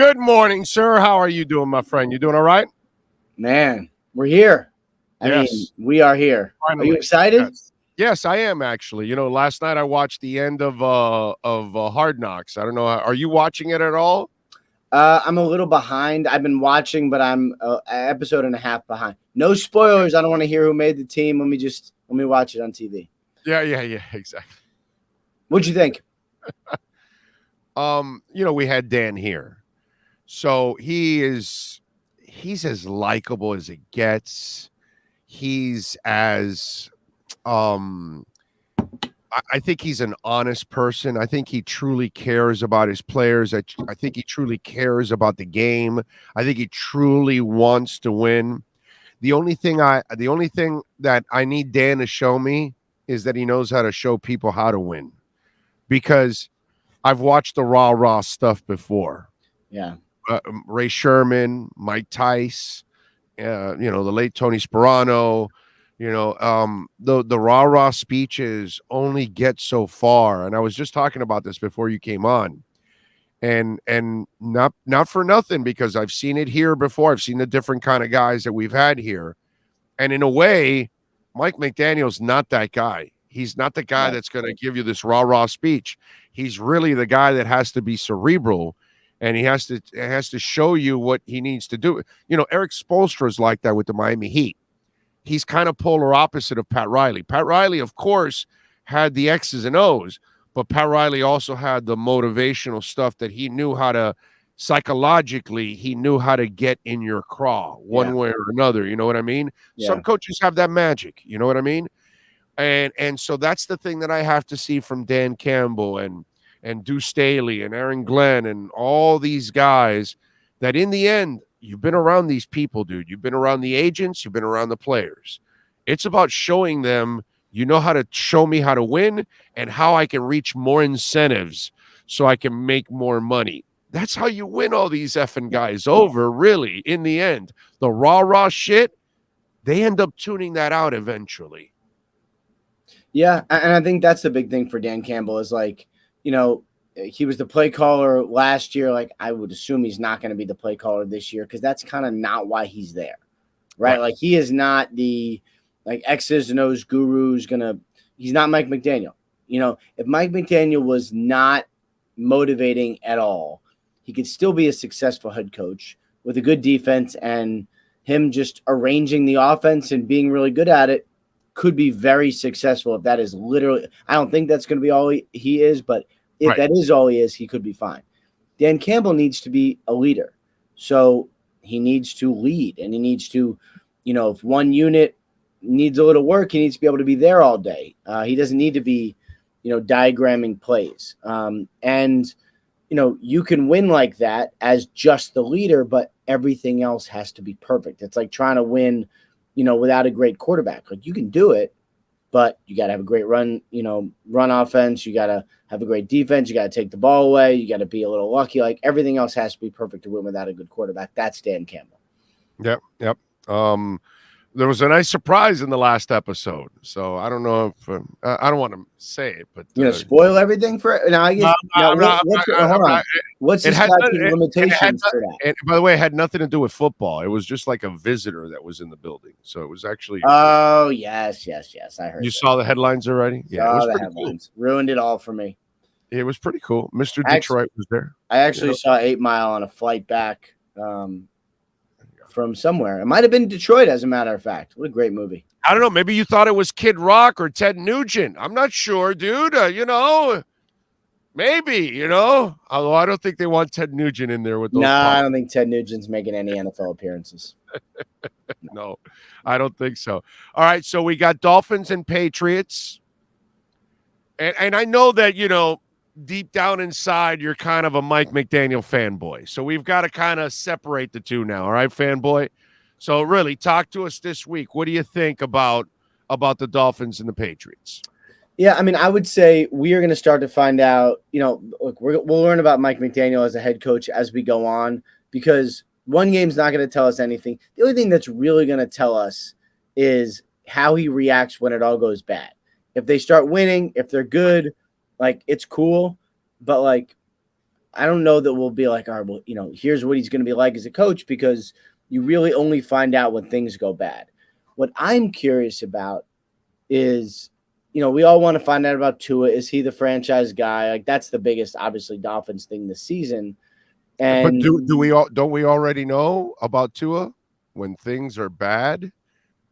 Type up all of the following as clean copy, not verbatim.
Good morning, sir. How are you doing, my friend? You doing all right? Man, we're here. I mean, Yes, we are here. Are you finally. excited? Yes. Yes, I am actually. Last night I watched the end of Hard Knocks. I don't know. Are you watching it at all? I'm a little behind. I've been watching, but I'm an episode and a half behind. No Okay. spoilers. I don't want to hear who made the team. Let me watch it on TV. Yeah, exactly. What'd you think? We had Dan here. So he's as likable as it gets. He's as um I think he's an honest person. I think he truly cares about his players. I think he truly cares about the game. I think he truly wants to win. The only thing that I need Dan to show me is that he knows how to show people how to win. Because I've watched the rah stuff before. Yeah. Ray Sherman, Mike Tice, the late Tony Sperano, the rah speeches only get so far. And I was just talking about this before you came on. And not for nothing, because I've seen it here before. I've seen the different kind of guys that we've had here. And in a way, Mike McDaniel's not that guy. He's not the guy that's going to give you this rah speech. He's really the guy that has to be cerebral, and he has to show you what he needs to do. Eric Spoelstra is like that with the Miami Heat. He's kind of polar opposite of Pat Riley. Pat Riley, of course, had the X's and O's, but Pat Riley also had the motivational stuff that he knew how to psychologically, he knew how to get in your craw one way or another. You know what I mean? Yeah. Some coaches have that magic. You know what I mean? And so that's the thing that I have to see from Dan Campbell and Deuce Staley and Aaron Glenn and all these guys, that in the end, you've been around these people, dude. You've been around the agents, you've been around the players. It's about showing them, you know how to show me how to win and how I can reach more incentives so I can make more money. That's how you win all these effing guys over, really, in the end. The rah shit, they end up tuning that out eventually. Yeah, and I think that's the big thing for Dan Campbell is he was the play caller last year. Like, I would assume he's not going to be the play caller this year because that's kind of not why he's there, right? Like, he is not the X's and O's guru's he's not Mike McDaniel. If Mike McDaniel was not motivating at all, he could still be a successful head coach with a good defense, and him just arranging the offense and being really good at it could be very successful. If that is literally, I don't think that's going to be all he is, but if that is all he is, he could be fine. Dan Campbell needs to be a leader. So he needs to lead, and he needs to, if one unit needs a little work, he needs to be able to be there all day. He doesn't need to be, diagramming plays. And you can win like that as just the leader, but everything else has to be perfect. It's like trying to win, without a great quarterback. Like, you can do it, but you got to have a great run offense. You got to have a great defense. You got to take the ball away. You got to be a little lucky. Like, everything else has to be perfect to win without a good quarterback. That's Dan Campbell. Yep. There was a nice surprise in the last episode, so I don't know if I don't want to say it, but spoil everything for it. Now, I guess. Hold on. What's the statute of limitations for that? And by the way, it had nothing to do with football. It was just like a visitor that was in the building, so it was actually. Oh yes. I heard. You saw the headlines already? Yeah, it was pretty headlines. Cool. Ruined it all for me. It was pretty cool. Mr. Detroit was there. I actually saw 8 Mile on a flight back. From somewhere. It might have been Detroit, as a matter of fact. What a great movie. I don't know. Maybe you thought it was Kid Rock or Ted Nugent. I'm not sure, dude. Maybe, although I don't think they want Ted Nugent in there with those. No, I don't think Ted Nugent's making any NFL appearances. No, I don't think so. All right, so we got Dolphins and Patriots. And I know that, deep down inside, you're kind of a Mike McDaniel fanboy. So we've got to kind of separate the two now. All right, fanboy. So really, talk to us this week. What do you think about the Dolphins and the Patriots? Yeah, I mean, I would say we are going to start to find out, look, we'll learn about Mike McDaniel as a head coach as we go on, because one game's not going to tell us anything. The only thing that's really going to tell us is how he reacts when it all goes bad. If they start winning, if they're good, it's cool, but I don't know that we'll be like, all right, well, here's what he's going to be like as a coach, because you really only find out when things go bad. What I'm curious about is, we all want to find out about Tua. Is he the franchise guy? Like, that's the biggest, obviously, Dolphins thing this season. But And don't we already know about Tua? When things are bad,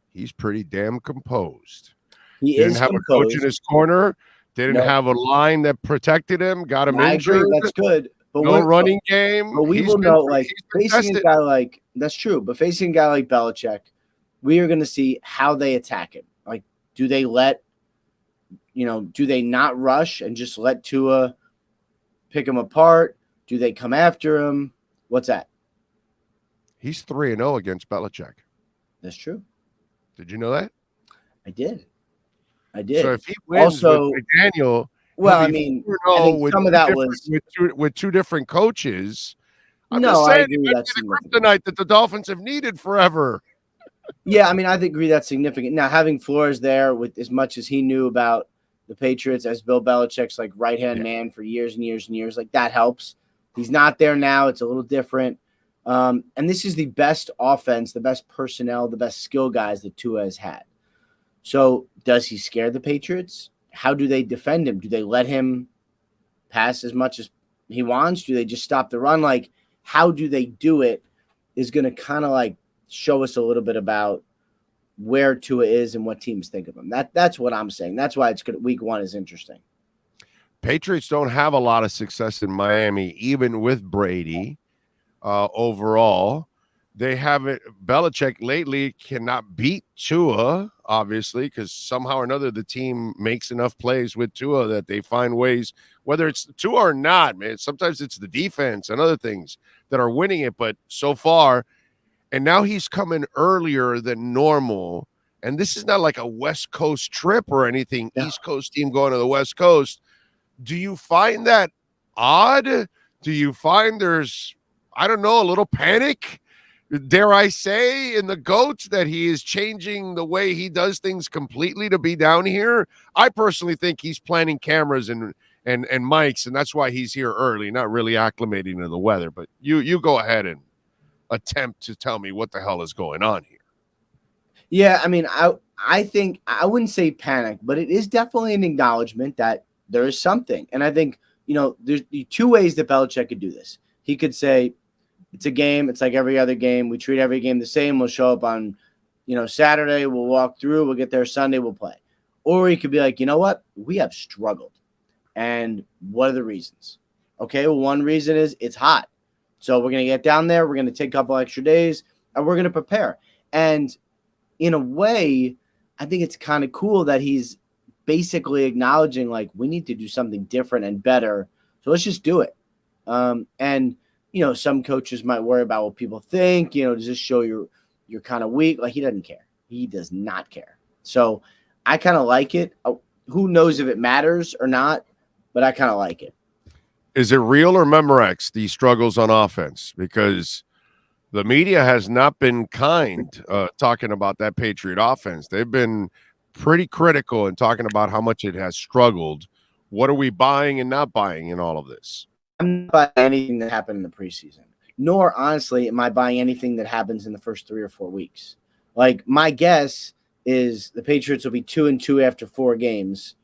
he's pretty damn composed. he Didn't is have a coach in composed. his corner. Didn't No, have a line that protected him. Got him I agree. injured. That's good. But No running game. we He's will been know, like, facing a tested. guy like, that's true, but facing a guy like Belichick, we are going to see how they attack him. Like, do they not rush and just let Tua pick him apart? Do they come after him? What's that? He's 3-0 against Belichick. That's true. Did you know that? I did. So if he wins Also, with McDaniel, well, I he'll be mean, I 4-0 think some of that was with two different coaches. I'm no. just I saying, agree it might that's be the significant. kryptonite that the Dolphins have needed forever. Yeah, I mean, I agree that's significant. Now, having Flores there with as much as he knew about the Patriots as Bill Belichick's like right-hand man for years and years and years, like that helps. He's not there now. It's a little different. And this is the best offense, the best personnel, the best skill guys that Tua has had. So does he scare the Patriots? How do they defend him? Do they let him pass as much as he wants? Do they just stop the run? Like, how do they do it is going to kind of like show us a little bit about where Tua is and what teams think of him. That's what I'm saying. That's why it's good. Week 1 is interesting. Patriots don't have a lot of success in Miami, even with Brady. Overall, they haven't. Belichick lately cannot beat Tua, obviously, because somehow or another the team makes enough plays with Tua that they find ways, whether it's Tua or not, man. Sometimes it's the defense and other things that are winning it. But so far, and now he's coming earlier than normal. And this is not like a West Coast trip or anything, No. East Coast team going to the West Coast. Do you find that odd? Do you find there's, I don't know, a little panic, dare I say, in the GOAT that he is changing the way he does things completely to be down here? I personally think he's planning cameras and mics, and that's why he's here early, not really acclimating to the weather. But you go ahead and attempt to tell me what the hell is going on here. Yeah, I mean, I think I wouldn't say panic, but it is definitely an acknowledgement that there is something. And I think, there's two ways that Belichick could do this. He could say, it's a game. It's like every other game. We treat every game the same. We'll show up on, Saturday. We'll walk through. We'll get there Sunday. We'll play. Or he could be like, you know what? We have struggled. And what are the reasons? Okay, well, one reason is it's hot. So we're going to get down there. We're going to take a couple extra days, and we're going to prepare. And in a way, I think it's kind of cool that he's basically acknowledging, like, we need to do something different and better. So let's just do it. And, some coaches might worry about what people think. Does this show you're kind of weak? Like, he doesn't care. He does not care. So I kind of like it. Who knows if it matters or not, but I kind of like it. Is it real or Memorex, these struggles on offense? Because the media has not been kind talking about that Patriot offense. They've been pretty critical in talking about how much it has struggled. What are we buying and not buying in all of this? I'm not buying anything that happened in the preseason, nor honestly am I buying anything that happens in the first 3 or 4 weeks. Like, my guess is the Patriots will be 2-2 after 4 games,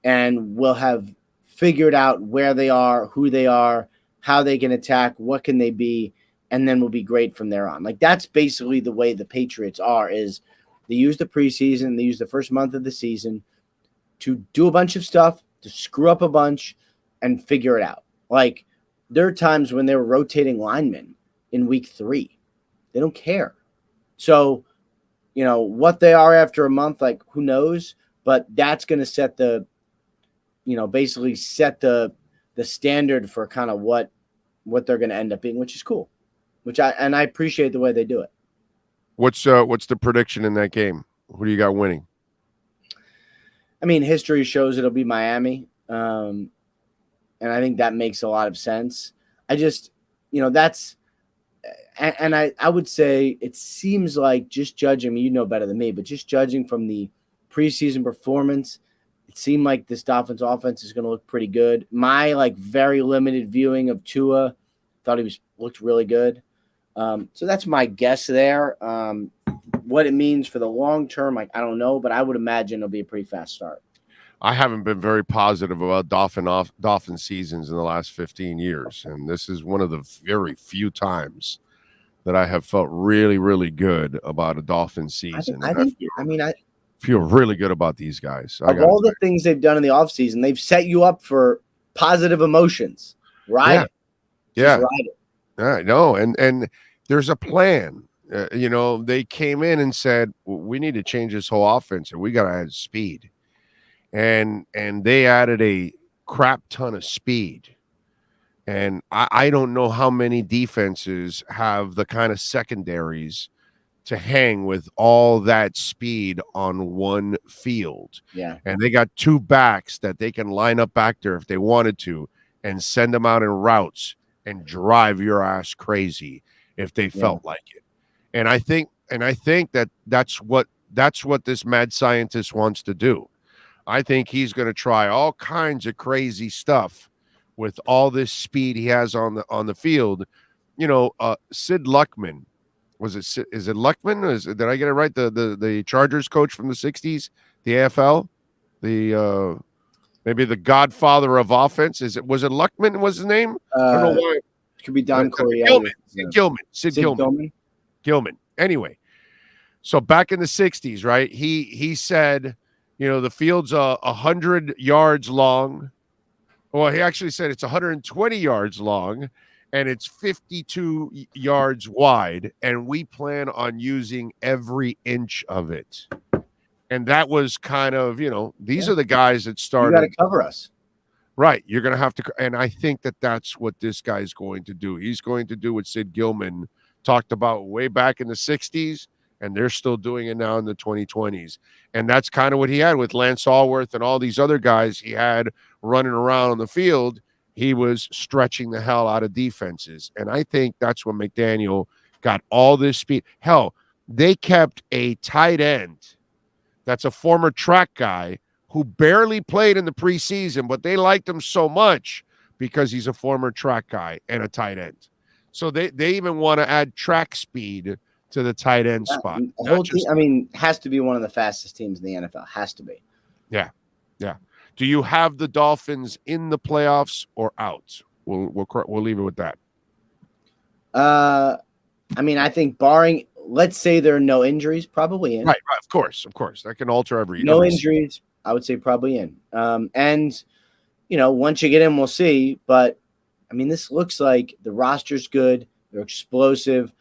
and we'll have figured out where they are, who they are, how they can attack, what can they be, and then we'll be great from there on. Like, that's basically the way the Patriots are, is they use the preseason, they use the first month of the season to do a bunch of stuff, to screw up a bunch, and figure it out. Like, there are times when they were rotating linemen in week 3. They don't care. So, what they are after a month, like, who knows? But that's going to set the, basically set the standard for kind of what they're going to end up being, which is cool. I appreciate the way they do it. What's the prediction in that game? Who do you got winning? I mean, history shows it'll be Miami. And I think that makes a lot of sense. I just, that's, and I would say it seems like, just judging, you know better than me, but just judging from the preseason performance, it seemed like this Dolphins offense is going to look pretty good. My like very limited viewing of Tua, thought he looked really good. So that's my guess there. What it means for the long term, like I don't know, but I would imagine it'll be a pretty fast start. I haven't been very positive about Dolphin seasons in the last 15 years, and this is one of the very few times that I have felt really, really good about a Dolphin season. I feel really good about these guys. Of all the things they've done in the offseason, they've set you up for positive emotions. Ride it. Just ride it. Yeah, no, and there's a plan. They came in and said, we need to change this whole offense, and we got to add speed. And they added a crap ton of speed. And I don't know how many defenses have the kind of secondaries to hang with all that speed on one field. Yeah. And they got two backs that they can line up back there if they wanted to and send them out in routes and drive your ass crazy if they felt like it. And I think that's what this mad scientist wants to do. I think he's going to try all kinds of crazy stuff with all this speed he has on the field. Sid Luckman, is it Luckman? Did I get it right? The Chargers coach from the 60s, the AFL, maybe the godfather of offense. Was it Luckman was his name? I don't know why. It could be Don Coryell. Sid Gilman. Anyway, so back in the 60s, right? He said, the field's 100 yards long. Well, he actually said it's 120 yards long and it's 52 yards wide, and we plan on using every inch of it. And that was kind of, these are the guys that started. You got to cover us. Right. You're going to have to. And I think that's what this guy's going to do. He's going to do what Sid Gilman talked about way back in the 60s, and they're still doing it now in the 2020s. And that's kind of what he had with Lance Allworth and all these other guys he had running around on the field. He was stretching the hell out of defenses. And I think that's when McDaniel got all this speed. Hell, they kept a tight end that's a former track guy who barely played in the preseason, but they liked him so much because he's a former track guy and a tight end. So they even want to add track speed to the tight end spot. The whole team, has to be one of the fastest teams in the NFL. Has to be. Yeah. Do you have the Dolphins in the playoffs or out? We'll leave it with that. I think barring, let's say there are no injuries, probably in. Right. Of course. That can alter every. No injuries, I would say probably in. And once you get in, we'll see. But this looks like the roster's good. They're explosive.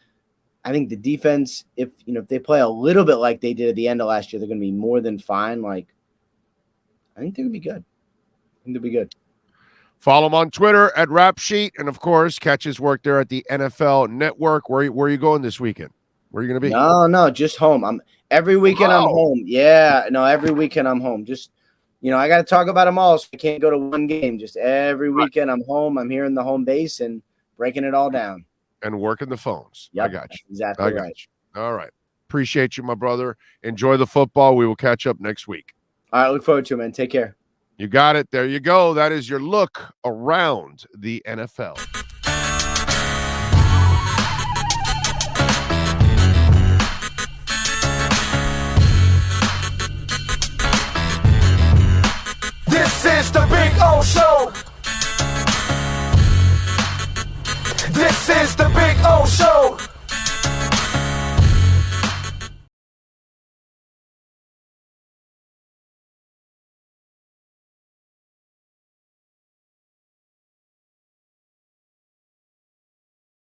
I think the defense, if they play a little bit like they did at the end of last year, they're going to be more than fine. I think they're going to be good. They'll be good. Follow him on Twitter at RapSheet, and of course, catch his work there at the NFL Network. Where are you going this weekend? Where are you going to be? No, just home. Every weekend I'm home. Yeah, no, every weekend I'm home. Just I got to talk about them all, so I can't go to one game. Just every weekend I'm home. I'm here in the home base and breaking it all down. And working the phones. Yep, I got you. Exactly right. All right. Appreciate you, my brother. Enjoy the football. We will catch up next week. All right. Look forward to it, man. Take care. You got it. There you go. That is your look around the NFL.